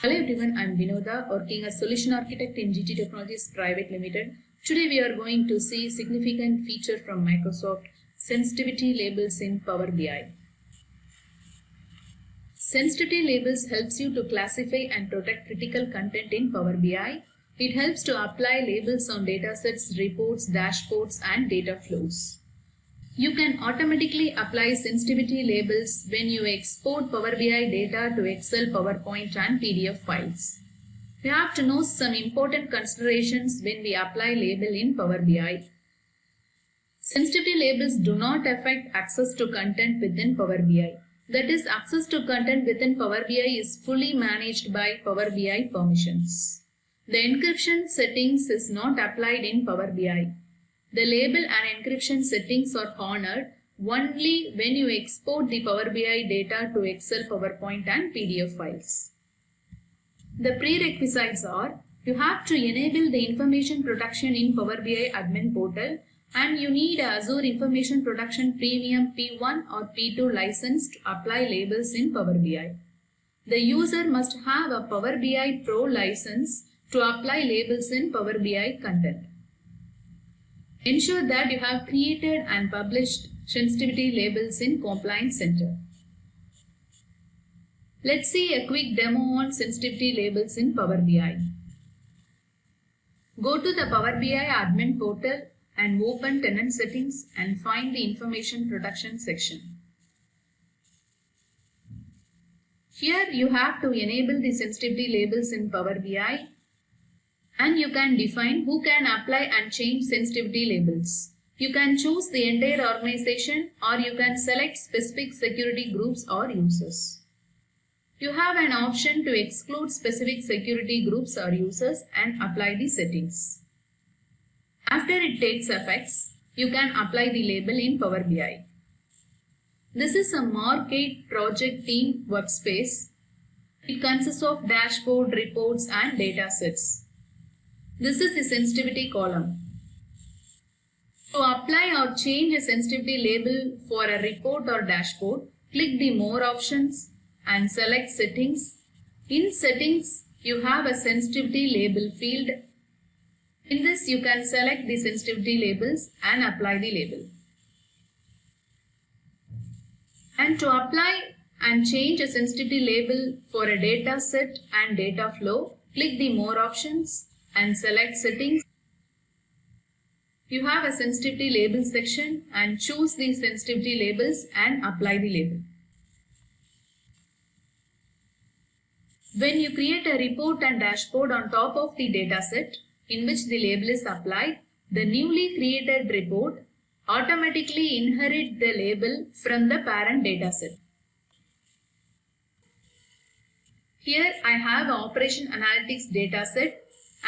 Hello everyone, I am Vinoda, working as Solution Architect in GT Technologies Private Limited. Today we are going to see significant feature from Microsoft, sensitivity labels in Power BI. Sensitivity labels helps you to classify and protect critical content in Power BI. It helps to apply labels on datasets, reports, dashboards and data flows. You can automatically apply sensitivity labels when you export Power BI data to Excel, PowerPoint and PDF files. We have to know some important considerations when we apply label in Power BI. Sensitivity labels do not affect access to content within Power BI. That is, access to content within Power BI is fully managed by Power BI permissions. The encryption settings is not applied in Power BI. The label and encryption settings are honored only when you export the Power BI data to Excel, PowerPoint and PDF files. The prerequisites are, you have to enable the information protection in Power BI admin portal and you need Azure Information Protection Premium P1 or P2 license to apply labels in Power BI. The user must have a Power BI Pro license to apply labels in Power BI content. Ensure that you have created and published sensitivity labels in Compliance Center. Let's see a quick demo on sensitivity labels in Power BI. Go to the Power BI admin portal and open tenant settings and find the information protection section. Here you have to enable the sensitivity labels in Power BI. And you can define who can apply and change sensitivity labels. You can choose the entire organization or you can select specific security groups or users. You have an option to exclude specific security groups or users and apply the settings. After it takes effect, you can apply the label in Power BI. This is a Mark8 project team workspace. It consists of dashboard, reports and data sets. This is the sensitivity column. To apply or change a sensitivity label for a report or dashboard, click the More options and select Settings. In Settings, you have a sensitivity label field. In this, you can select the sensitivity labels and apply the label. And to apply and change a sensitivity label for a data set and data flow, click the More options and select Settings. You have a sensitivity label section and choose the sensitivity labels and apply the label. When you create a report and dashboard on top of the dataset in which the label is applied, the newly created report automatically inherits the label from the parent dataset. Here I have an Operation Analytics dataset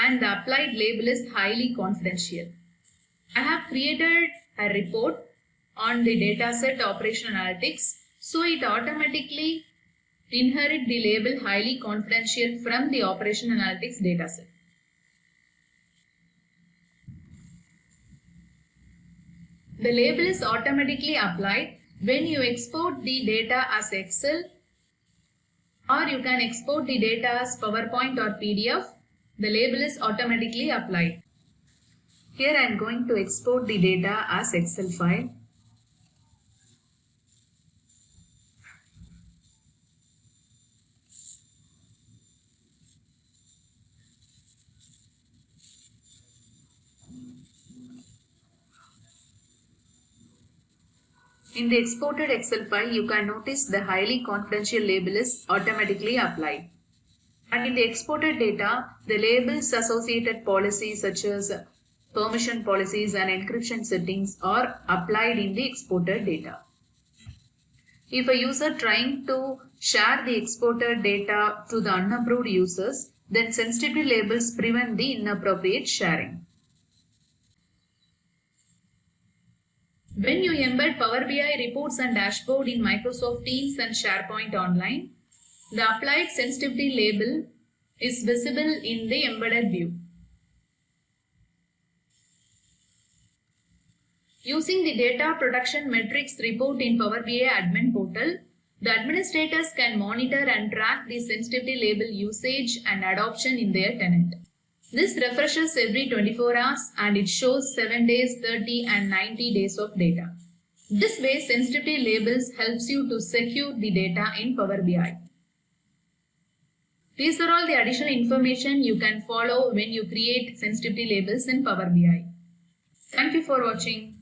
and the applied label is highly confidential. I have created a report on the dataset Operation Analytics, so it automatically inherits the label highly confidential from the Operation Analytics dataset. The label is automatically applied when you export the data as Excel, or you can export the data as PowerPoint or PDF. The label is automatically applied. Here I am going to export the data as Excel file. In the exported Excel file, you can notice the highly confidential label is automatically applied. And in the exported data, the labels associated policies such as permission policies and encryption settings are applied in the exported data. If a user trying to share the exported data to the unapproved users, then sensitivity labels prevent the inappropriate sharing. When you embed Power BI reports and dashboard in Microsoft Teams and SharePoint Online, the applied sensitivity label is visible in the embedded view. Using the Data Protection Metrics report in Power BI admin portal, The administrators can monitor and track the sensitivity label usage and adoption in their tenant. This refreshes every 24 hours and it shows 7 days, 30 and 90 days of data. This way, sensitivity labels helps you to secure the data in Power BI. These are all the additional information you can follow when you create sensitivity labels in Power BI. Thank you for watching.